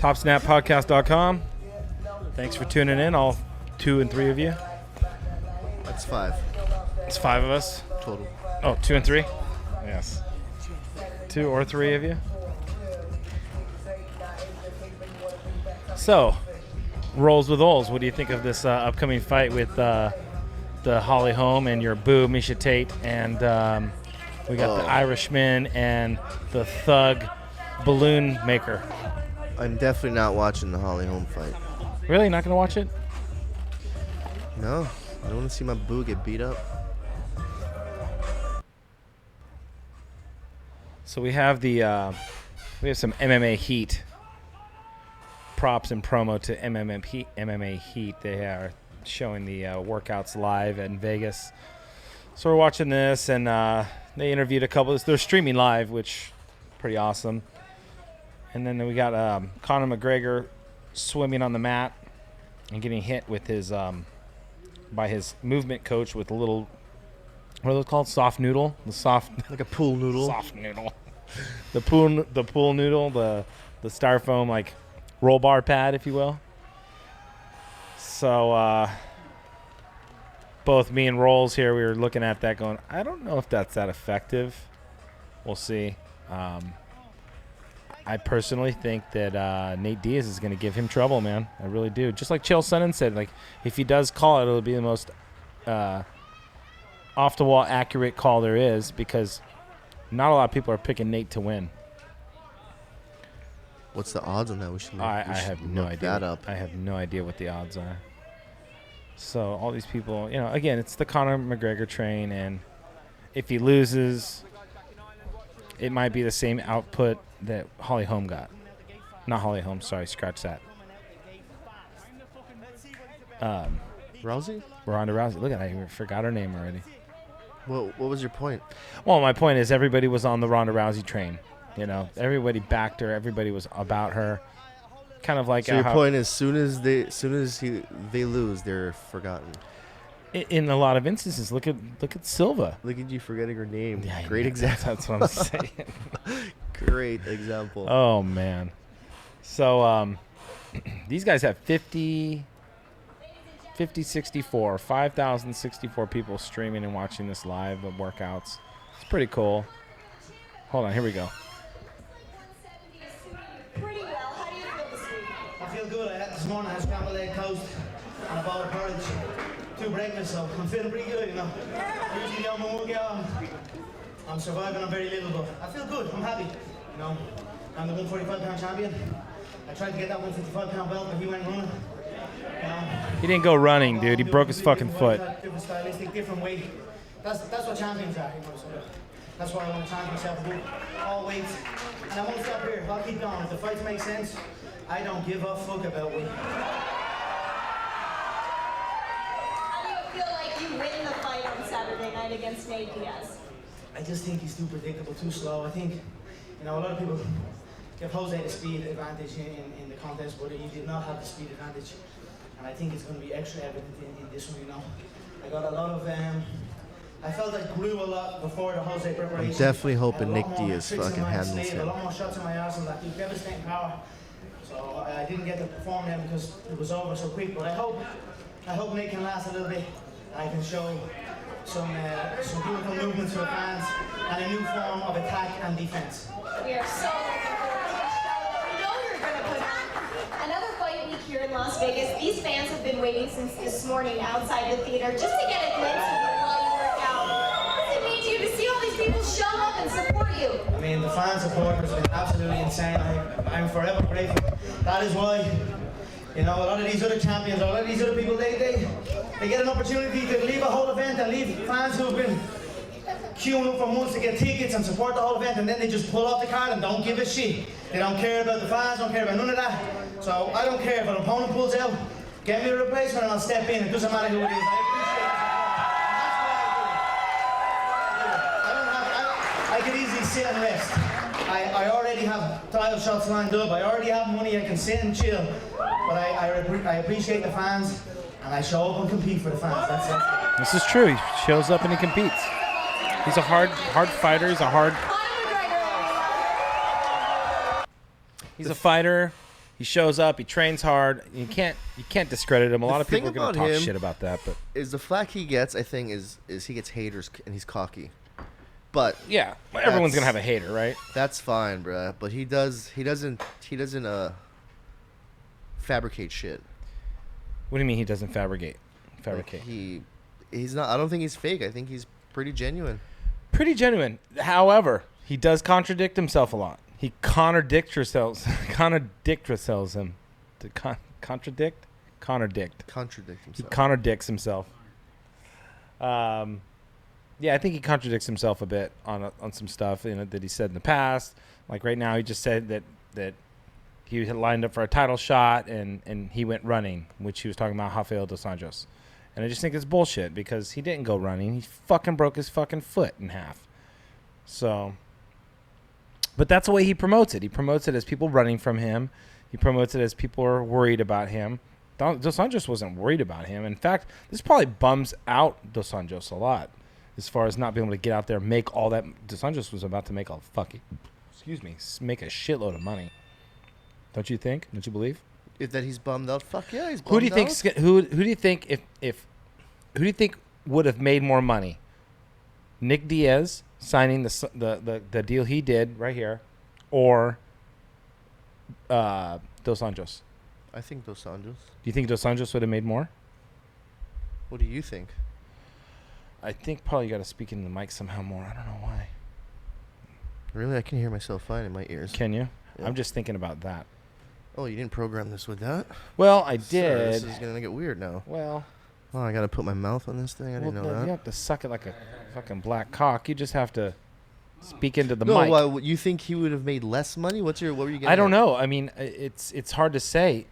Topsnappodcast.com. Thanks for tuning in, all 2 and 3 of you. That's 5. It's 5 of us. Total. Oh, 2 and 3? Yes. 2 or 3 of you. So, rolls with Oles. What do you think of this upcoming fight with the Holy Holm and your boo, Miesha Tate? And we got the Irishman and the thug balloon maker. I'm definitely not watching the Holy Holm fight. Really? Not going to watch it? No. I don't want to see my boo get beat up. So we have we have some MMA heat props and promo to MMA heat. They are showing the workouts live in Vegas. So we're watching this, and they interviewed a couple. They're streaming live, which is pretty awesome. And then we got Conor McGregor swimming on the mat and getting hit with his by his movement coach with a little, what are those called? Soft noodle? The soft, like a pool noodle. Soft noodle. The pool noodle, the styrofoam like roll bar pad, if you will. So both me and Rolls here, we were looking at that going, I don't know if that's that effective. We'll see. I personally think that Nate Diaz is going to give him trouble, man. I really do. Just like Chael Sonnen said, like if he does call it, it'll be the most off-the-wall accurate call there is, because not a lot of people are picking Nate to win. What's the odds on that? We should I have no idea. That up. I have no idea what the odds are. So all these people, again, it's the Conor McGregor train, and if he loses, it might be the same output that Holy Holm got. Not Holy Holm, sorry, scratch that. Rousey? Ronda Rousey. Look at that, I forgot her name already. What was your point? Well, my point is everybody was on the Ronda Rousey train. Everybody backed her. Everybody was about her. Kind of like so your point is, soon as they lose, they're forgotten. In a lot of instances, look at Silva. Look at you forgetting her name. Yeah, Great example. That's what I'm saying. Great example. Oh man. So these guys have 5,064 people streaming and watching this live of workouts. It's pretty cool. Hold on, here we go. Pretty well. How do you feel this week? I feel good. This morning I had scrambled egg toast and a bowl of porridge, 2 breakfasts, so I'm feeling pretty good, Usually on my workout, I'm surviving on very little, but I feel good. I'm happy, I'm the 145-pound champion. I tried to get that 155-pound belt, but he went running. He didn't go running, dude. He broke his fucking foot. Different stylistic, different weight. That's what champions are, so that's why I want to challenge myself with all weights. And I won't stop here. I'll keep going. If the fights make sense, I don't give a fuck about weight. How do you feel like you win the fight on Saturday night against Nate Diaz? I just think he's too predictable, too slow. I think, a lot of people give Jose the speed advantage in the contest, but he did not have the speed advantage. And I think it's going to be extra evident in this one, I got a lot of, I felt I grew a lot before the Jose preparation. I'm definitely hoping Nick Diaz fucking handles him. A him. lot more shots in my arse and devastating power. So I didn't get to perform them because it was over so quick. But I hope Nick can last a little bit. I can show some beautiful movements for the fans and a new form of attack and defense. We are so looking forward to the show. We know you're going to put on another fight week here in Las Vegas. These fans have been waiting since this morning outside the theater just to get a glimpse of you while you work out. What does it mean to you to see all these people show up and support you? I mean, the fan support has been absolutely insane. I'm forever grateful. That is why, a lot of these other champions, a lot of these other people, they get an opportunity to leave a whole event and leave fans who've been queuing up for months to get tickets and support the whole event, and then they just pull off the card and don't give a shit. They don't care about the fans, don't care about none of that. So I don't care if an opponent pulls out, get me a replacement and I'll step in. It doesn't matter who it is. I could easily sit and rest. I already have title shots lined up. I already have money. I can sit and chill. But I appreciate the fans, and I show up and compete for the fans. That's it. This is true. He shows up and he competes. He's a hard fighter. He's a fighter. He shows up. He trains hard. You can't discredit him. A lot of people are going to talk shit about that, but is the flack he gets? I think is he gets haters and he's cocky. But yeah, everyone's going to have a hater, right? That's fine, bruh. But he doesn't fabricate shit. What do you mean he doesn't fabricate? Like he's not. I don't think he's fake. I think he's pretty genuine. Pretty genuine. However, he does contradict himself a lot. He contradicts himself. Contradict him. To contradict? Contradict. Contradict himself. He contradicts himself. Yeah, I think he contradicts himself a bit on some stuff that he said in the past. Like right now, he just said that he had lined up for a title shot and he went running, which he was talking about Rafael dos Anjos. And I just think it's bullshit because he didn't go running. He fucking broke his fucking foot in half. So, but that's the way he promotes it. He promotes it as people running from him. He promotes it as people are worried about him. Dos Anjos wasn't worried about him. In fact, this probably bums out Dos Anjos a lot as far as not being able to get out there and make all that. Dos Anjos was about to make make a shitload of money. Don't you think? Don't you believe? That he's bummed out. Fuck yeah, he's bummed out. Who do you think would have made more money? Nick Diaz signing the deal he did right here, or Dos Anjos? I think Dos Anjos. Do you think Dos Anjos would have made more? What do you think? I think probably you got to speak into the mic somehow more. I don't know why. Really, I can hear myself fine in my ears. Can you? Yeah. I'm just thinking about that. Oh, you didn't program this with that? Well, I did. Sir, this is gonna get weird now. Well, I gotta put my mouth on this thing. I didn't know that. You have to suck it like a fucking black cock. You just have to speak into the mic. No, well, you think he would have made less money? What were you getting? I don't know. I mean, it's hard to say.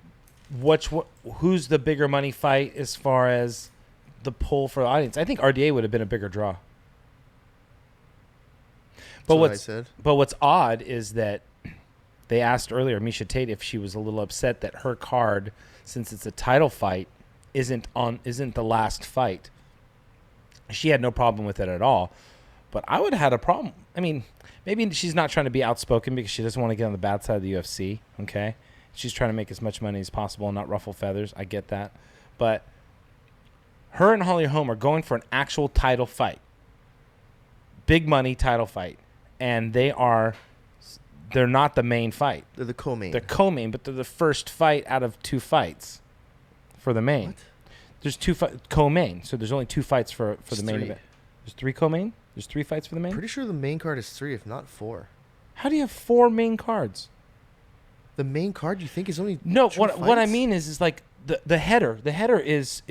Who's the bigger money fight as far as the pull for the audience? I think RDA would have been a bigger draw. But what's odd is that they asked earlier Miesha Tate if she was a little upset that her card, since it's a title fight, isn't the last fight. She had no problem with it at all, but I would have had a problem. I mean, maybe she's not trying to be outspoken because she doesn't want to get on the bad side of the UFC. Okay, she's trying to make as much money as possible and not ruffle feathers. I get that, but her and Holy Holm are going for an actual title fight, big money title fight, and they're not the main fight. They're the co-main. They're co-main, but they're the first fight out of two fights for the main. What? There's two co-main, so there's only two fights for the main three. event. There's three co-main? There's three fights for the main? Pretty sure the main card is 3, if not 4. How do you have 4 main cards? The main card you think is only No, 2 what I fights? mean is like the header. The header is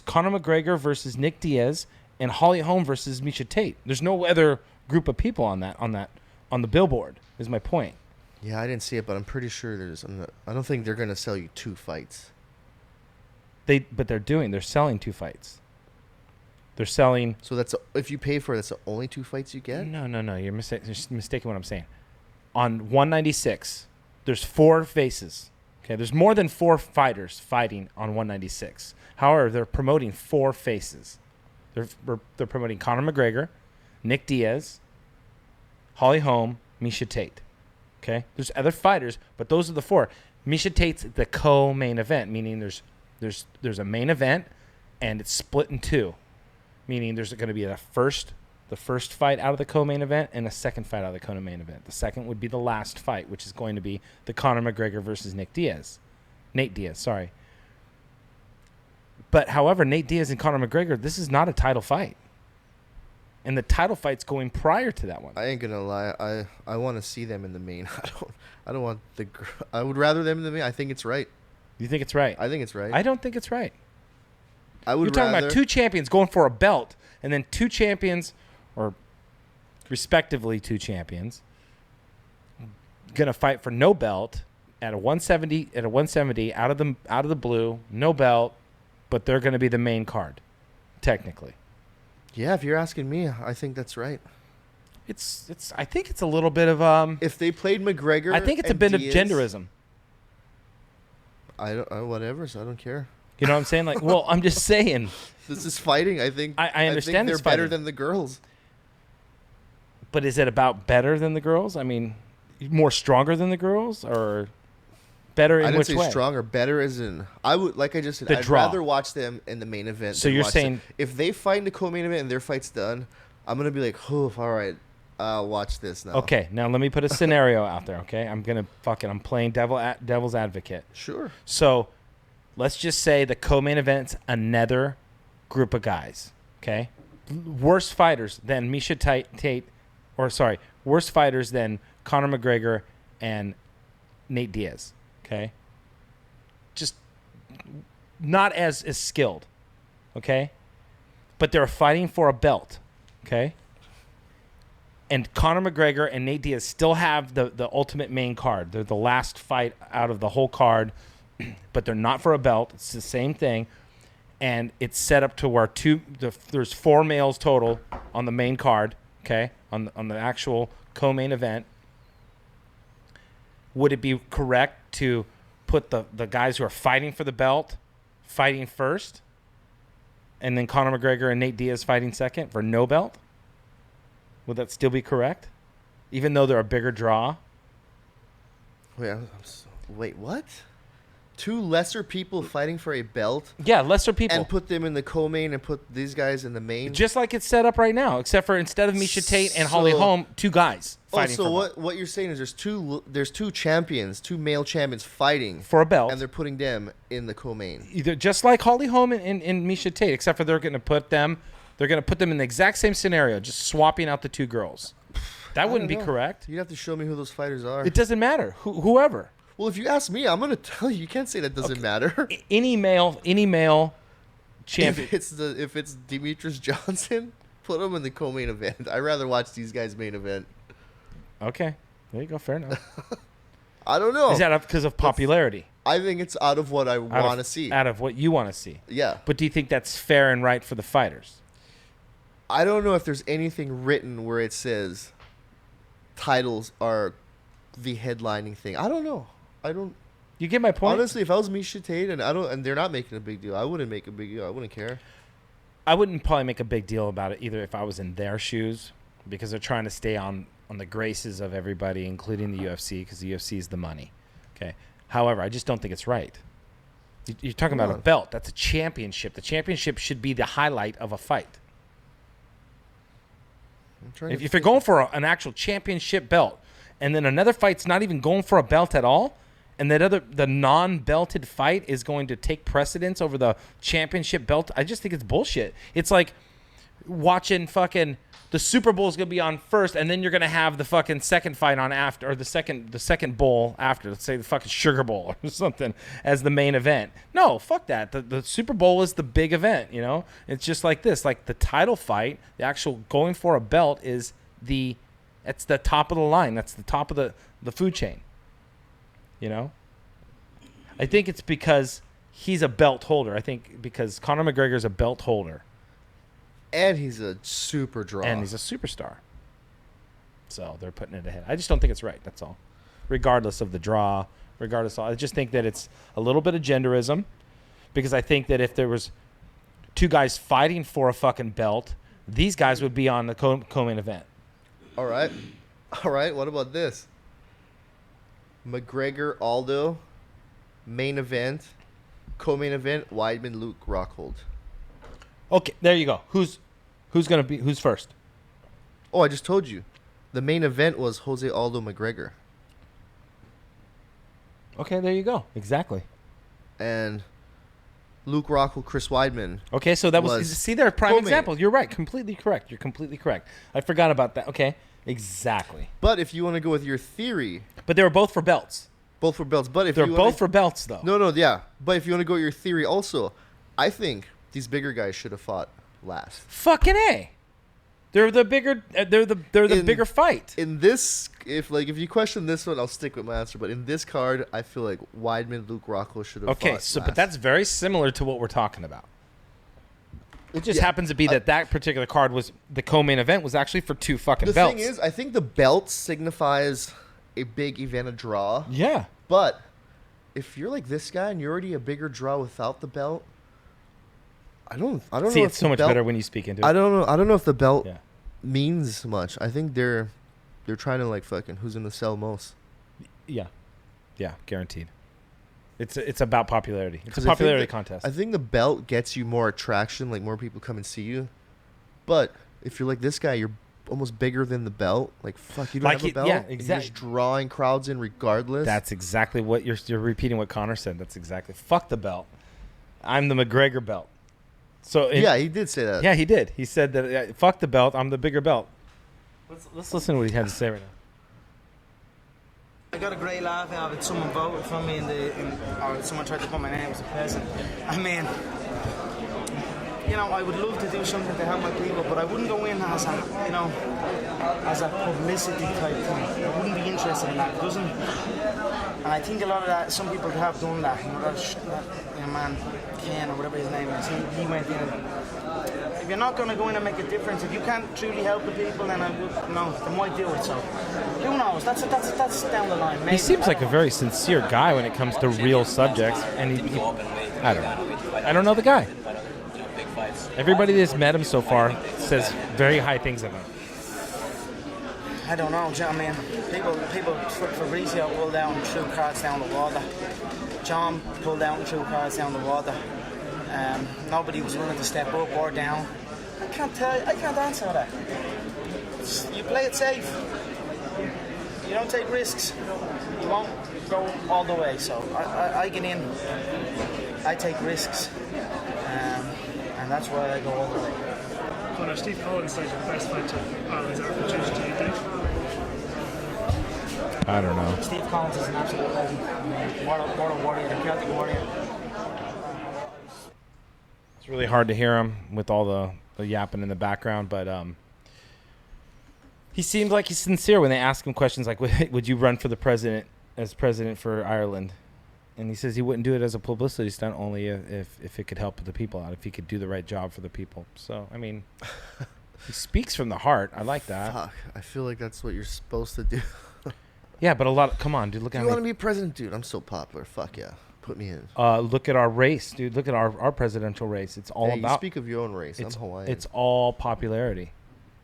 Conor McGregor versus Nick Diaz and Holly Holm versus Miesha Tate. There's no other group of people on the billboard. Is my point. Yeah, I didn't see it, but I'm pretty sure I don't think they're gonna sell you 2 fights. They're selling 2 fights. They're selling. So if you pay for it, that's the only 2 fights you get? No. You're mistaking what I'm saying. On 196, there's 4 faces. Okay, there's more than 4 fighters fighting on 196. However, they're promoting 4 faces. They're promoting Conor McGregor, Nick Diaz, Holly Holm, Miesha Tate. Okay, there's other fighters, but those are the 4. Miesha Tate's the co-main event, meaning there's a main event, and it's split in 2, meaning there's going to be the first fight out of the co-main event and a second fight out of the co-main event. The second would be the last fight, which is going to be the Conor McGregor versus Nate Diaz. Sorry. But however, Nate Diaz and Conor McGregor, this is not a title fight. And the title fight's going prior to that one. I ain't gonna lie. I want to see them in the main. I don't want I would rather them in the main. I think it's right. You think it's right? I think it's right. I don't think it's right. You're talking about 2 champions going for a belt, and then 2 champions, or respectively 2 champions, gonna fight for no belt at a 170 out of the blue, no belt, but they're gonna be the main card, technically. Yeah, if you're asking me, I think that's right. I think it's a little bit of If they played McGregor, I think it's a bit of genderism. I don't whatever, so I don't care. You know what I'm saying? Like, well, I'm just saying. This is fighting. I think I understand they're it's better fighting. than the girls. But is it about better than the girls? I mean, more stronger than the girls, or Better in I didn't which say way? stronger. Better as in I would, like I just said, The I'd draw. rather watch them in the main event. So than you're watch saying- them. If they fight in the co-main event and their fight's done, I'm gonna be like, oh, all right, I'll watch this now. Okay, now let me put a scenario out there. Okay, I'm playing devil's advocate. Sure. So let's just say the co-main event's another group of guys. Okay, worse fighters than Miesha Tate, worse fighters than Conor McGregor and Nate Diaz. Okay, just not as skilled. Okay, but they're fighting for a belt. Okay. And Conor McGregor and Nate Diaz still have the ultimate main card. They're the last fight out of the whole card, but they're not for a belt. It's the same thing. And it's set up to where there's 4 males total on the main card, okay, on the actual co-main event. Would it be correct to put the guys who are fighting for the belt fighting first, and then Conor McGregor and Nate Diaz fighting second for no belt? Would that still be correct? Even though they're a bigger draw? Wait, what? 2 lesser people fighting for a belt Yeah, lesser people. and put them in the co-main and put these guys in the main? Just like it's set up right now, except for instead of Miesha Tate and Holly So- Holm, 2 guys fighting so for what you're saying is there's two champions, 2 male champions fighting a belt. and they're putting them in the co-main. Either just like Holly Holm and Miesha Tate, except for they're going to put them in the exact same scenario, just swapping out the 2 girls. That wouldn't be know. correct. You'd have to show me who those fighters are. It doesn't matter. Whoever. Well, if you ask me, I'm gonna tell you. You can't say that doesn't matter. Any male champion. If it's Demetrius Johnson, put him in the co-main event. I'd rather watch these guys main event. Okay. There you go. Fair enough. I don't know. Is that because of popularity? I think it's out of what I want to see. Out of what you want to see. Yeah. But do you think that's fair and right for the fighters? I don't know if there's anything written where it says titles are the headlining thing. I don't know. You get my point? Honestly, if I was Miesha Tate and they're not making a big deal, I wouldn't make a big deal. I wouldn't care. I wouldn't probably make a big deal about it either if I was in their shoes, because they're trying to stay on the graces of everybody, including the UFC, because the UFC is the money. Okay. However, I just don't think it's right. You're talking about a belt. That's a championship. The championship should be the highlight of a fight. If you're going for an actual championship belt, and then another fight's not even going for a belt at all, and the non-belted fight is going to take precedence over the championship belt, I just think it's bullshit. It's like watching fucking the Super Bowl is going to be on first, and then you're going to have the fucking second fight on after, or the second bowl after. Let's say the fucking Sugar Bowl or something as the main event. No, fuck that. The Super Bowl is the big event, you know? It's just like this. Like the title fight, the actual going for a belt it's the top of the line. That's the top of the food chain. You know? I think it's because he's a belt holder. I think because Conor McGregor is a belt holder. And he's a super draw. And he's a superstar. So they're putting it ahead. I just don't think it's right. That's all. Regardless of the draw, I just think that it's a little bit of genderism, because I think that if there was 2 guys fighting for a fucking belt, these guys would be on the co-main event. All right. What about this? McGregor, Aldo, main event, co-main event, Weidman, Luke Rockhold. Okay, there you go. Who's first? Oh, I just told you. The main event was Jose Aldo McGregor. Okay, there you go. Exactly. And Luke Rockhold, Chris Weidman. Okay, so that was see, they're prime co-main. examples. You're right. Completely correct. You're completely correct. I forgot about that. Okay, exactly. But if you want to go with your theory, But they were both for belts. both for belts. But if They're you both for belts, though. No, yeah. But if you want to go with your theory also, I think these bigger guys should have fought last. Fucking A. They're the bigger. They're the bigger fight. In this, if you question this one, I'll stick with my answer. But in this card, I feel like Weidman, Luke Rockhold should have Okay, fought so last. but that's very similar to what we're talking about. It just happens to be that particular card was the co-main event was actually for 2 fucking the belts. thing is, I think the belt signifies a big event, a draw. Yeah. But if you're like this guy and you're already a bigger draw without the belt, I don't See, know. it's so much better when you speak into it. I don't know if the belt Yeah. means much. I think they're trying to like fucking who's gonna sell most. Yeah. Yeah, guaranteed. It's about popularity. It's a 'Cause I think popularity that- contest. I think the belt gets you more attraction, like more people come and see you. But if you're like this guy, you're almost bigger than the belt. Like fuck, you don't have a belt. Yeah, and exactly. You're just drawing crowds in regardless. That's exactly what you're repeating what Connor said. That's exactly. Fuck the belt. I'm the McGregor belt. So yeah, he did say that. Yeah, he did. He said that fuck the belt. I'm the bigger belt. Let's listen to what he had to say right now. I got a great laugh out of it. Someone voted for me or someone tried to put my name as a president. I mean, you know, I would love to do something to help my people, but I wouldn't go in as a, you know, as a publicity type thing. I wouldn't be interested in that. It doesn't. And I think a lot of that, some people have done that. You know, that man, Ken or whatever his name is, he went in. If you're not going to go in and make a difference, if you can't truly help the people, then they might do it. So, who knows? That's down the line. Maybe. He seems like a very sincere guy when it comes to real subjects, and he I don't know. I don't know the guy. Everybody that's met him so far says very high things of him. I don't know. I mean, people Fabrizio pulled down and threw cards down the water. John pulled down and threw cards down the water. Nobody was willing to step up or down. I can't answer that. You play it safe. You don't take risks. You won't go all the way. So I get in. I take risks, and that's why I go all the way. Connor, Steve Collins says the best fighter Ireland's ever produced. Do you think? I don't know. Steve Collins is an absolute legend. What a warrior, a Celtic warrior. It's really hard to hear him with all the yapping in the background, but he seems like he's sincere when they ask him questions like, would you run for the president as president for Ireland? And he says he wouldn't do it as a publicity stunt, only if it could help the people out, if he could do the right job for the people. So, I mean, he speaks from the heart. I like that. Fuck, I feel like that's what you're supposed to do. Yeah, but come on, dude. Look Do at you me. want to be president, dude? I'm so popular. Fuck yeah. Put me in. Look at our race, dude. Look at our presidential race. It's all Hey, about. you speak of your own race. I'm Hawaiian. It's all popularity.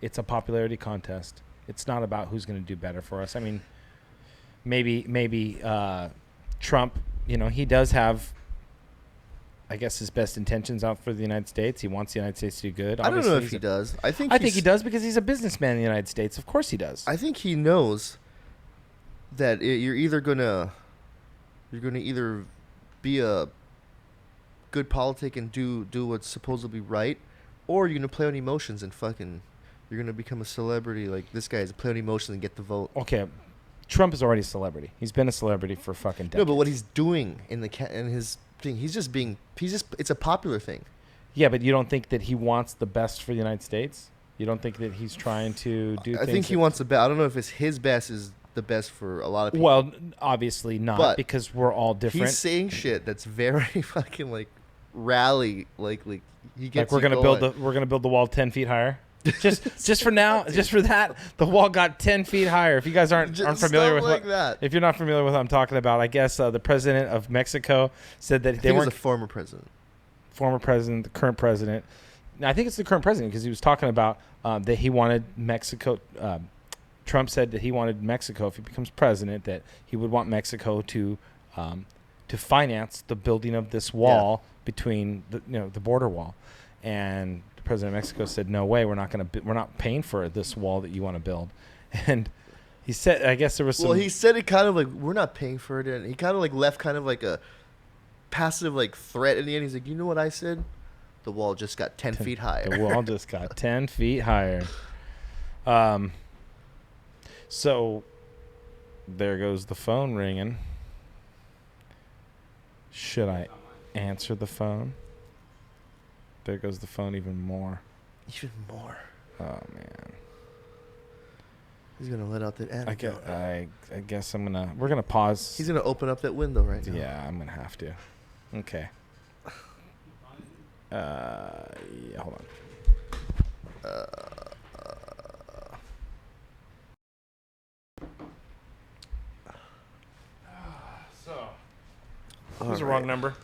It's a popularity contest. It's not about who's going to do better for us. I mean, maybe Trump. You know, he does have, I guess, his best intentions out for the United States. He wants the United States to do good. I don't know Obviously, if he does. I think he does because he's a businessman in the United States. Of course he does. I think he knows that you're either gonna either be a good politic and do what's supposedly right, or you're gonna play on emotions and you're gonna become a celebrity like this guy is, play on emotions and get the vote. Okay, Trump is already a celebrity. He's been a celebrity for fucking decades. No, but what he's doing in his thing, it's a popular thing. Yeah, but you don't think that he wants the best for the United States? You don't think that he's trying to do things? I think he wants the best. I don't know if his best is the best for a lot of people. Well, obviously not, but because we're all different. He's saying shit that's very fucking like rally, like he gets. Like we're gonna build the wall 10 feet higher. Just for now, just for that, the wall got 10 feet higher. If you guys aren't familiar with that, if you're not familiar with what I'm talking about, I guess the president of Mexico said that they weren't a former president, the current president. I think it's the current president because he was talking about that he wanted Mexico. Trump said that he wanted Mexico, if he becomes president, that he would want Mexico to finance the building of this wall between the border wall, and the president of Mexico said, "No way, we're not paying for this wall that you want to build." And he said, I guess there was some. Well, he said it kind of like we're not paying for it, and he kind of like left kind of like a passive like threat in the end. He's like, you know what I said? The wall just got 10 feet higher. The wall just got 10 feet higher. So there goes the phone ringing. Should I answer the phone? There goes the phone even more. Even more. Oh, man. He's going to let out that anecdote. I guess we're going to pause. He's going to open up that window right now. Yeah, I'm going to have to. Okay. Yeah, hold on. It was the wrong number.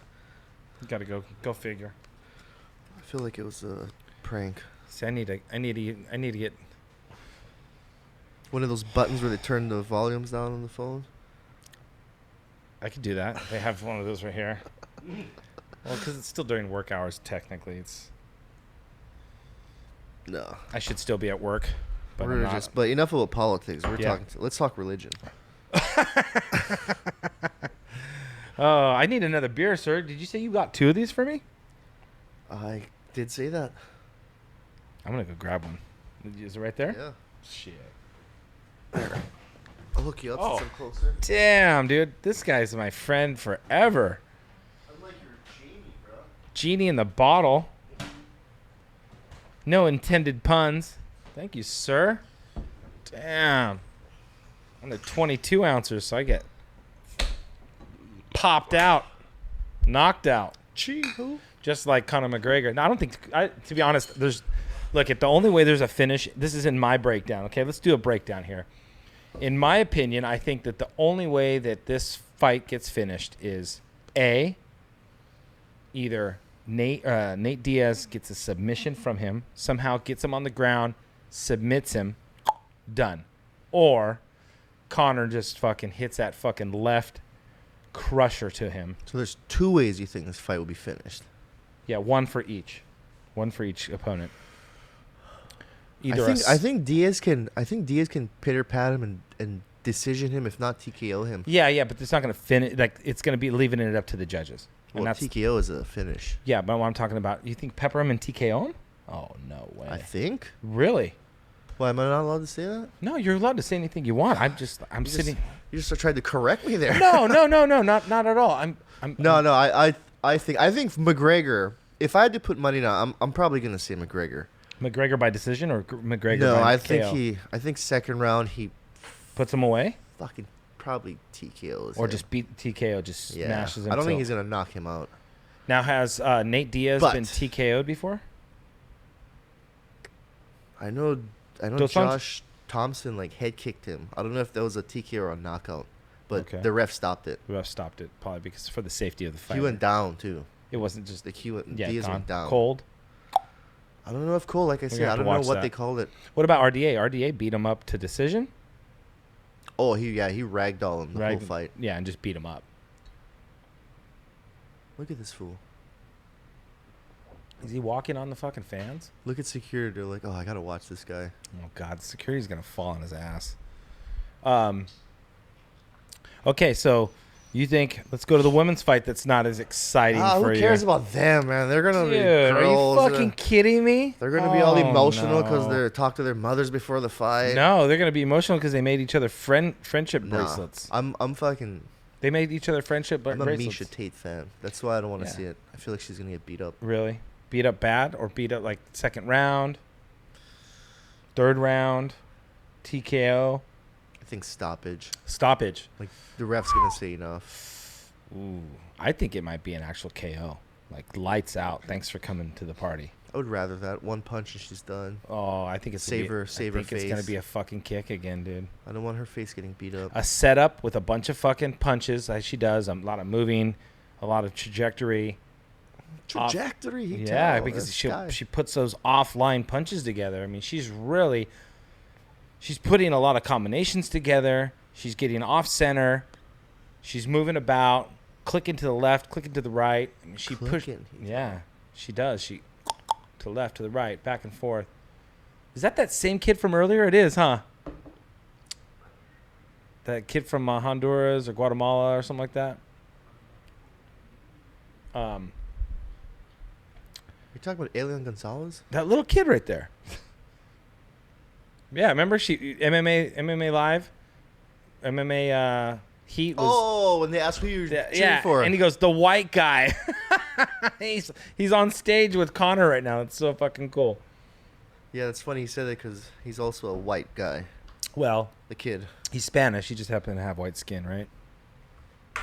You gotta go figure. I feel like it was a prank. See, I need to get one of those buttons where they turn the volumes down on the phone. I could do that. They have one of those right here. Well, because it's still during work hours, technically. No. I should still be at work, but I'm not. But enough about politics. Yeah. Let's talk religion. Oh, I need another beer, sir. Did you say you got 2 of these for me? I did say that. I'm going to go grab one. Is it right there? Yeah. Shit. I'll hook you up Oh. since I'm closer. Damn, dude. This guy's my friend forever. I'm like your genie, bro. Genie in the bottle. No intended puns. Thank you, sir. Damn. I'm the 22 ouncer, so I get popped out, knocked out. Who? Just like Conor McGregor. Now, I don't think, to be honest, the only way there's a finish, this is in my breakdown, okay? Let's do a breakdown here. In my opinion, I think that the only way that this fight gets finished is A, either Nate Diaz gets a submission from him, somehow gets him on the ground, submits him, done. Or Conor just fucking hits that fucking left crusher to him. So there's 2 ways you think this fight will be finished. Yeah, one for each opponent. Either I think Diaz can pitter pat him and decision him, if not TKO him. Yeah, but it's not going to finish. Like, it's going to be leaving it up to the judges. Well, TKO is a finish. Yeah, but what I'm talking about, you think pepper him and TKO him? Oh, no way. I think. Really? Why am I not allowed to say that? No, you're allowed to say anything you want. I'm sitting. You just tried to correct me there. No, not at all. I think McGregor. If I had to put money down, I'm probably gonna say McGregor. McGregor by decision or McGregor No, by I KO? think second round he Puts him away? fucking probably TKOs Or him. just beat TKO, just smashes him. I don't think till- he's gonna knock him out. Now, has Nate Diaz But- been TKO'd before? I know Those Josh Thompson head kicked him. I don't know if that was a TKO or a knockout, but Okay. the ref stopped it. The ref stopped it, probably because for the safety of the fight. He went down too. It wasn't just Diaz gone. went down. Cold. I don't know if Cole, like I said, gonna I have to don't know watch what that. they called it. What about RDA? RDA beat him up to decision. Oh, he ragdolled him the whole fight. Yeah, and just beat him up. Look at this fool. Is he walking on the fucking fans? Look at security. They're like, oh, I gotta watch this guy. Oh God, security's gonna fall on his ass. Okay, so you think let's go to the women's fight that's not as exciting for you? Who cares about them, man? They're gonna be Dude, girls. are you fucking kidding me? They're gonna be all emotional because no. they talk to their mothers before the fight. No, they're gonna be emotional because they made each other friendship bracelets. I'm fucking. They made each other friendship I'm a bracelets. Miesha Tate fan. That's why I don't want to Yeah. see it. I feel like she's gonna get beat up. Really? Beat up bad or beat up like second round, third round, TKO, I think stoppage. stoppage. Like the ref's gonna say enough. Ooh, I think it might be an actual KO. Like lights out. Thanks for coming to the party. I would rather that one punch and she's done. Oh, I think it's Save her I think it's gonna face. be a fucking kick again, dude. I don't want her face getting beat up. A setup with a bunch of fucking punches, as she does. A lot of moving, a lot of trajectory. Trajectory. Yeah, because she puts those offline punches together. I mean, she's putting a lot of combinations together. She's getting off center. She's moving about, clicking to the left, clicking to the right. I mean, she pushed. Yeah, she does. She to the left, to the right, back and forth. Is that same kid from earlier? It is, huh? That kid from Honduras or Guatemala or something like that. You're talking about Elian Gonzalez? That little kid right there. Yeah, remember she MMA Live, MMA Heat was. When they asked who you were cheering Yeah, for. and he goes, the white guy. he's on stage with Conor right now. It's so fucking cool. Yeah, it's funny he said that because he's also a white guy. Well, The kid. he's Spanish. He just happened to have white skin, right? You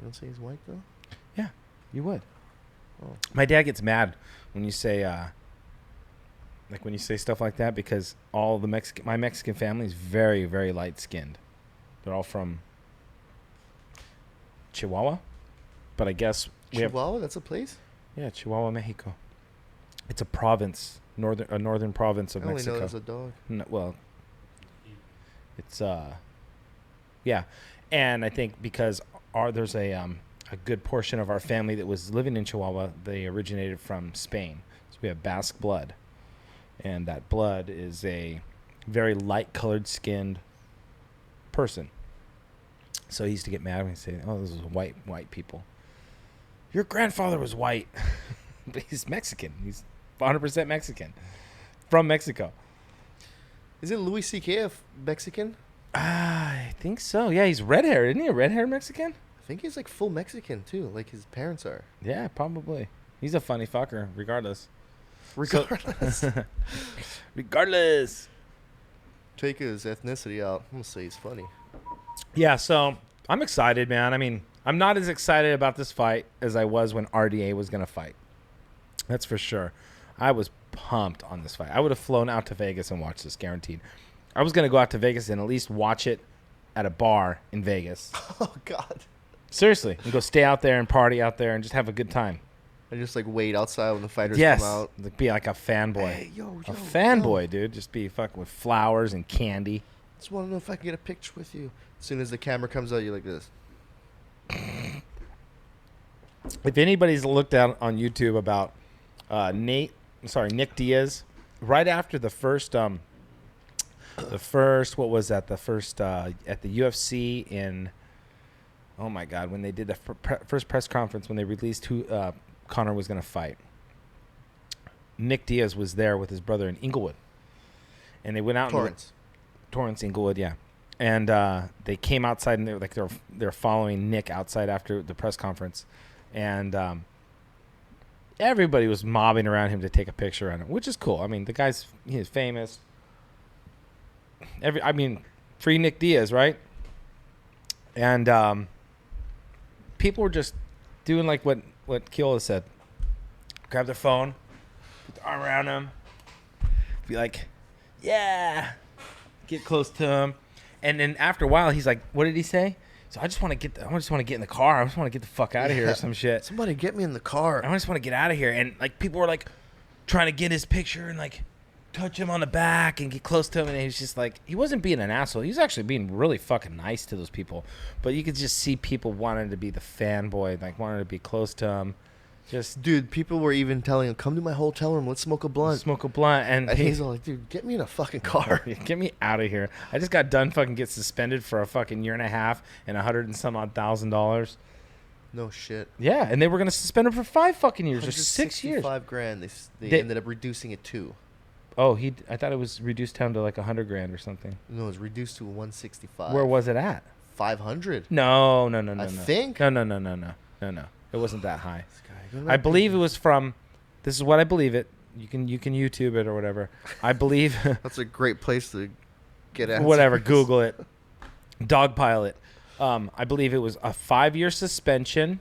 don't say he's white though? Yeah, you would. Oh. My dad gets mad when you say when you say stuff like that because all the my Mexican family is very, very light skinned. They're all from Chihuahua, but I guess we have Chihuahua? That's a place? yeah, Chihuahua, Mexico. It's a province, northern province of I only Mexico. know there's a dog. No, well, it's yeah, And I think because there's a good portion of our family that was living in Chihuahua, they originated from Spain. So we have Basque blood. And that blood is a very light-colored skinned person. So he used to get mad when he say, "Oh, this is white people." Your grandfather was white. But he's Mexican. He's 100% Mexican. From Mexico. Isn't Louis C.K. Mexican? I think so. Yeah, he's red-haired. Isn't he a red-haired Mexican? I think he's like full Mexican too, like his parents are. Yeah, probably. He's a funny fucker, regardless. Regardless. Take his ethnicity out. I'm going to say he's funny. Yeah, so I'm excited, man. I mean, I'm not as excited about this fight as I was when RDA was going to fight. That's for sure. I was pumped on this fight. I would have flown out to Vegas and watched this, guaranteed. I was going to go out to Vegas and at least watch it at a bar in Vegas. Oh, God. Seriously. And go stay out there and party out there and just have a good time. And just, like, wait outside when the fighters Yes. come out. Like, be like a fanboy. Hey, yo, A fanboy, dude. Just be fucking with flowers and candy. Just want to know if I can get a picture with you. As soon as the camera comes out, you're like this. If anybody's looked out on YouTube about Nick Diaz, right after the first at the UFC in, oh my God, when they did the first press conference when they released who Conor was going to fight, Nick Diaz was there with his brother in Inglewood, and they went out Torrance Inglewood, yeah. And they came outside and they're following Nick outside after the press conference, and everybody was mobbing around him to take a picture on him, which is cool. I mean, he's famous. Free Nick Diaz, right? And people were just doing like what Keola said. Grab their phone, put their arm around him, be like, yeah, get close to him. And then after a while, he's like, "What did he say?" So I just want to get in the car. I just want to get the fuck out of here or some shit. Somebody get me in the car. I just want to get out of here. And like people were like trying to get his picture and like touch him on the back and get close to him. And he was just like, he wasn't being an asshole. He was actually being really fucking nice to those people. But you could just see people wanting to be the fanboy, like wanting to be close to him. Dude, people were even telling him, "Come to my hotel room. Let's smoke a blunt." And he's all like, "Dude, get me in a fucking car. Get me out of here." I just got done fucking get suspended for a fucking year and a half and $100 and some odd $1,000. No shit. Yeah, and they were gonna suspend him for 5 fucking years or 6 years. $65,000. They ended up reducing it to. Oh, I thought it was reduced down to like $100,000 or something. No, it was reduced to 165. Where was it at? 500. No. I think. No. It wasn't that high. I believe it was from. This is what I believe it. You can YouTube it or whatever. I believe. That's a great place to get answers. Whatever. Google it. Dogpile it. I believe it was a 5-year suspension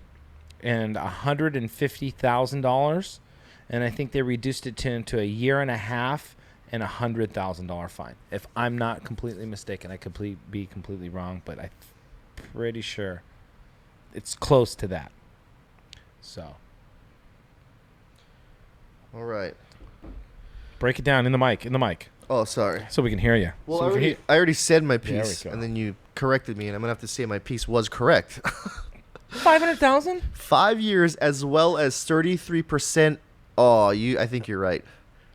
and $150,000, and I think they reduced it to a year and a half and $100,000 fine. If I'm not completely mistaken, I could be completely wrong, but I'm pretty sure it's close to that. So. All right. Break it down in the mic. Oh, sorry. So we can hear you. Well, so I already said my There we piece, go. and then you corrected me, and I'm going to have to say my piece was correct. 500,000? 5 years as well as 33%. Oh, I think you're right.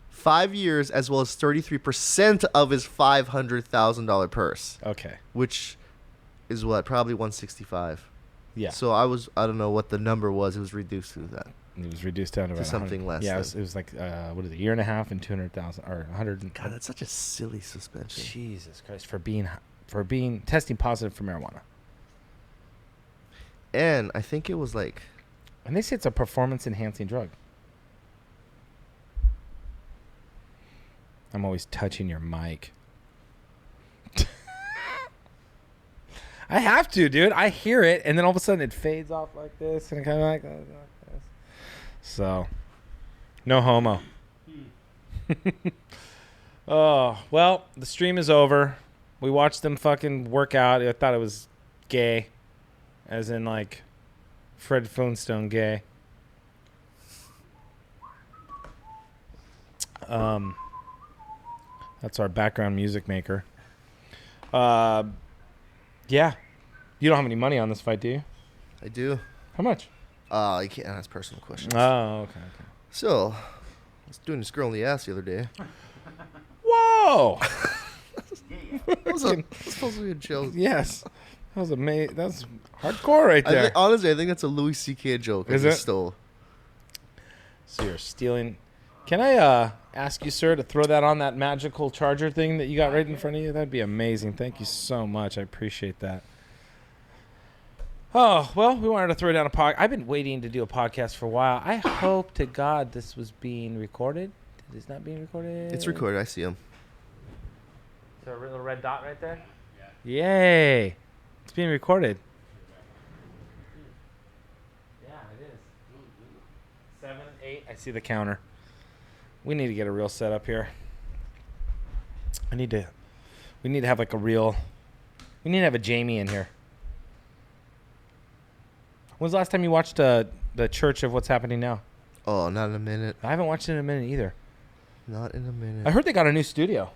5 years as well as 33% of his $500,000 purse. Okay. Which is what? Probably 165. Yeah. So I don't know what the number was. It was reduced to that. It was reduced down to about something 100. less. Yeah, it was like what is it? A year and a half and 200,000 or 100. God, that's such a silly suspension. Jesus Christ, for being testing positive for marijuana. And I think it was like, And they say it's a performance enhancing drug. I'm always touching your mic. I have to, dude. I hear it, and then all of a sudden it fades off like this, and it kind of like this. So, no homo. Oh, well, the stream is over. We watched them fucking work out. I thought it was gay, as in like Fred Flintstone gay. That's our background music maker. Yeah. You don't have any money on this fight, do you? I do. How much? I can't ask personal questions. Oh, okay. So, I was doing this girl in the ass the other day. Whoa! That was supposed to be a joke. Yes. That was amazing. That's hardcore right there. Honestly, I think that's a Louis C.K. joke. Is I it? just stole. So you're stealing. Can I ask you, sir, to throw that on that magical charger thing that you got right in front of you? That'd be amazing. Thank you so much. I appreciate that. Oh, well, we wanted to throw down a podcast. I've been waiting to do a podcast for a while. I hope to God this was being recorded. It's not being recorded? It's recorded. I see him. Is there a little red dot right there? Yeah. Yay. It's being recorded. Yeah, it is. 7, 8. I see the counter. We need to get a real setup here. We need to have like a real. We need to have a Jamie in here. When's the last time you watched the Church of What's Happening Now? Oh, not in a minute. I haven't watched it in a minute either. Not in a minute. I heard they got a new studio.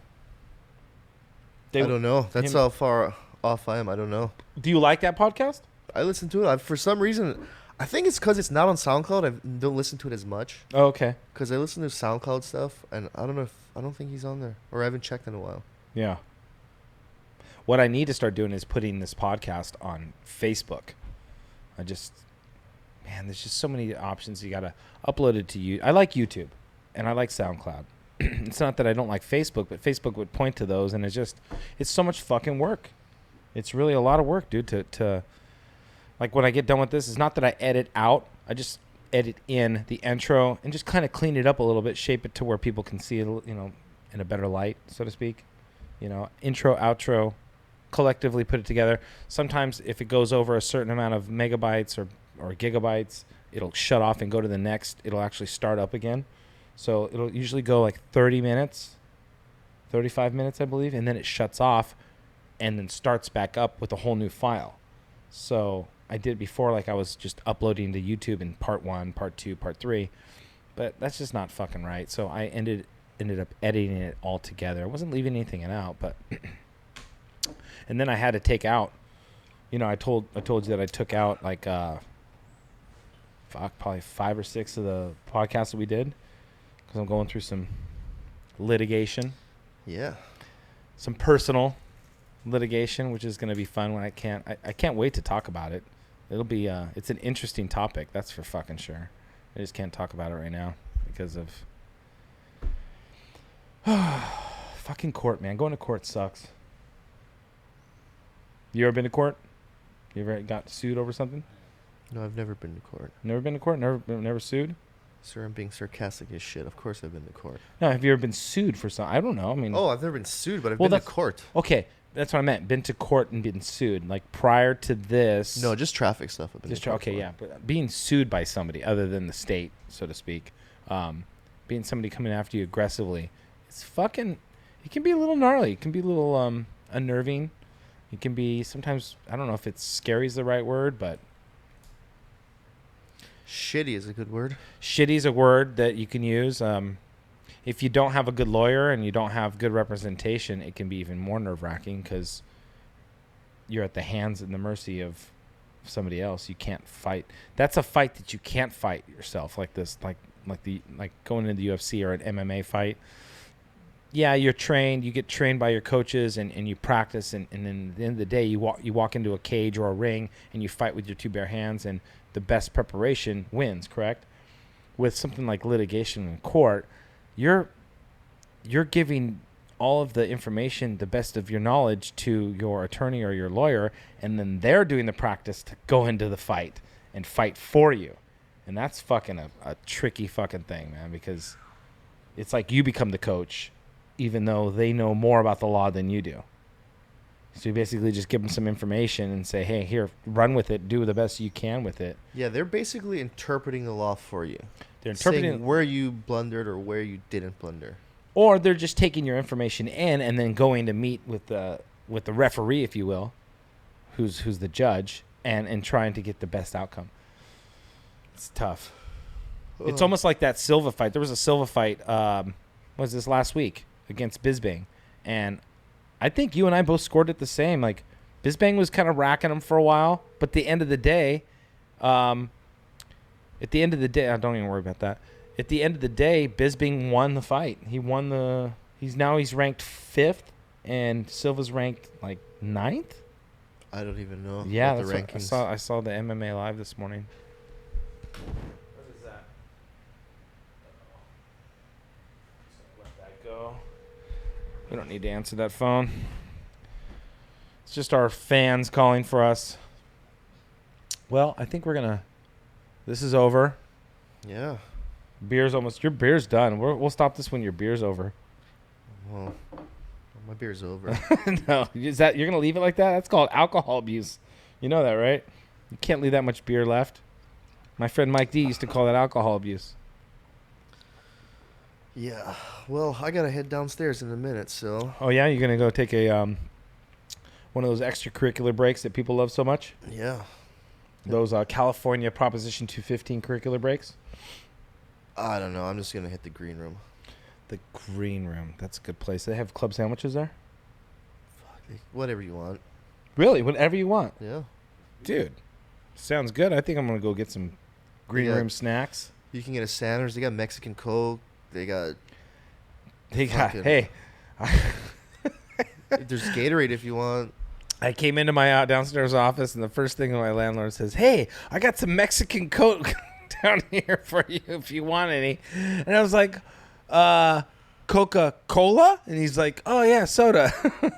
I don't know. That's how far off I am. I don't know. Do you like that podcast? I listen to it. For some reason, I think it's because it's not on SoundCloud. I don't listen to it as much. Oh, okay. Because I listen to SoundCloud stuff, and I don't think he's on there, or I haven't checked in a while. Yeah. What I need to start doing is putting this podcast on Facebook. There's just so many options. You got to upload it to you. I like YouTube, and I like SoundCloud. It's not that I don't like Facebook, but Facebook would point to those, and it's so much fucking work. It's really a lot of work, dude, to like when I get done with this, it's not that I edit out. I just edit in the intro and just kind of clean it up a little bit, shape it to where people can see it, in a better light, so to speak. Intro, outro, collectively put it together. Sometimes if it goes over a certain amount of megabytes or gigabytes, it'll shut off and go to the next. It'll actually start up again. So it'll usually go like 30 minutes, 35 minutes, I believe, and then it shuts off and then starts back up with a whole new file. So I did before, like I was just uploading to YouTube in part 1, part 2, part 3, but that's just not fucking right. So I ended up editing it all together. I wasn't leaving anything out, but and then I had to take out, I told you that I took out like probably 5 or 6 of the podcasts that we did because I'm going through some litigation. Yeah. Some personal litigation, which is going to be fun when I can't wait to talk about it. It'll be it's an interesting topic, that's for fucking sure. I just can't talk about it right now because of fucking court, man. Going to court sucks. You ever been to court? You ever got sued over something? No, I've never been to court. Never been to court? Never sued? Sir, I'm being sarcastic as shit. Of course I've been to court. No, have you ever been sued for something? I don't know. I mean, I've never been sued, but I've been to court. Okay, that's what I meant. Been to court and been sued. Like prior to this. No, just traffic stuff. I've been to court for. Yeah. But being sued by somebody other than the state, so to speak, being somebody coming after you aggressively, it's fucking. It can be a little gnarly. It can be a little unnerving. It can be sometimes. I don't know if it's scary is the right word, but. Shitty is a good word. Shitty is a word that you can use. If you don't have a good lawyer and you don't have good representation, it can be even more nerve-wracking because you're at the hands and the mercy of somebody else. You can't fight. That's a fight that you can't fight yourself like this, like going into the UFC or an MMA fight. Yeah, you're trained. You get trained by your coaches and you practice. And then at the end of the day, you walk into a cage or a ring and you fight with your 2 bare hands and the best preparation wins, correct? With something like litigation in court, you're giving all of the information, the best of your knowledge to your attorney or your lawyer, and then they're doing the practice to go into the fight and fight for you. And that's fucking a tricky fucking thing, man, because it's like you become the coach even though they know more about the law than you do. So you basically just give them some information and say, hey, here, run with it. Do the best you can with it. Yeah, they're basically interpreting the law for you. They're interpreting saying where you blundered or where you didn't blunder. Or they're just taking your information in and then going to meet with the referee, if you will, who's the judge, and trying to get the best outcome. It's tough. It's almost like that Silva fight. There was a Silva fight, was this last week, against Bisbing. And I think you and I both scored it the same. Like, Bisbang was kind of racking him for a while, but at the end of the day, don't even worry about that. At the end of the day, Bisbing won the fight. He won he's ranked 5th, and Silva's ranked like 9th. I don't even know. Yeah, about the that's rankings. I saw the MMA live this morning. What is that? Let that go. We don't need to answer that phone. It's just our fans calling for us. Well, I think this is over. Yeah. Your beer's done. We'll stop this when your beer's over. Well, my beer's over. No, you're going to leave it like that? That's called alcohol abuse. You know that, right? You can't leave that much beer left. My friend Mike D used to call that alcohol abuse. Yeah. Well, I gotta head downstairs in a minute, so. Oh yeah, you're gonna go take a one of those extracurricular breaks that people love so much. Yeah. Those California Proposition 215 curricular breaks. I don't know. I'm just gonna hit the green room. The green room. That's a good place. They have club sandwiches there. Whatever you want. Really, whatever you want, Yeah. dude. Sounds good. I think I'm gonna go get some green Yeah. room snacks. You can get a sandwich. They got Mexican Coke. They got. Fucking- Hey. There's Gatorade if you want. I came into my downstairs office, and the first thing my landlord says, "Hey, I got some Mexican Coke down here for you if you want any." And I was like, Coca-Cola? And he's like, "Oh, yeah, soda."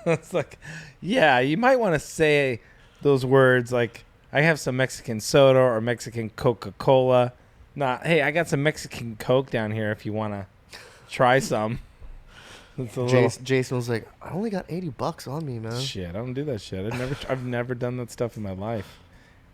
It's like, yeah, you might want to say those words like, I have some Mexican soda or Mexican Coca-Cola. Not, hey, I got some Mexican Coke down here if you want to try some. It's a little... Jason was like, I only got $80 on me, man. Shit, I don't do that shit. I've never done that stuff in my life,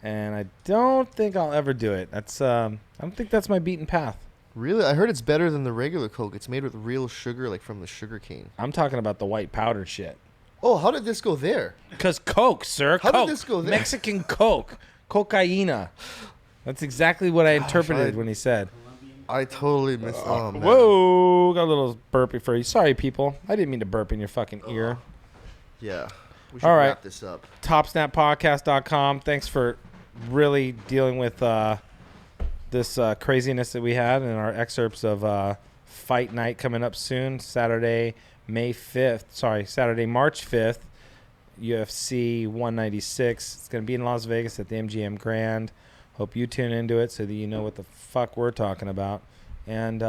and I don't think I'll ever do it. That's I don't think that's my beaten path. Really? I heard it's better than the regular Coke. It's made with real sugar, like from the sugar cane. I'm talking about the white powdered shit. Oh, how did this go there? Because Coke, sir. How did Coke. this go there? Mexican Coke. Cocaina. That's exactly what I interpreted I- when he said. I totally missed. Oh, man. Whoa, got a little burpy for you. Sorry, people. I didn't mean to burp in your fucking ear. Yeah. We should All right. wrap this up. Topsnappodcast.com. Thanks for really dealing with this craziness that we had and our excerpts of Fight Night coming up soon. Saturday, March 5th, UFC 196. It's going to be in Las Vegas at the MGM Grand. Hope you tune into it so that you know what the fuck we're talking about. And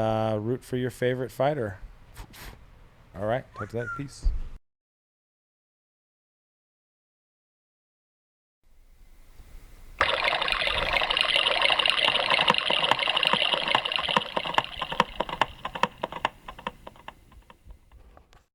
root for your favorite fighter. All right. Talk to that. Peace.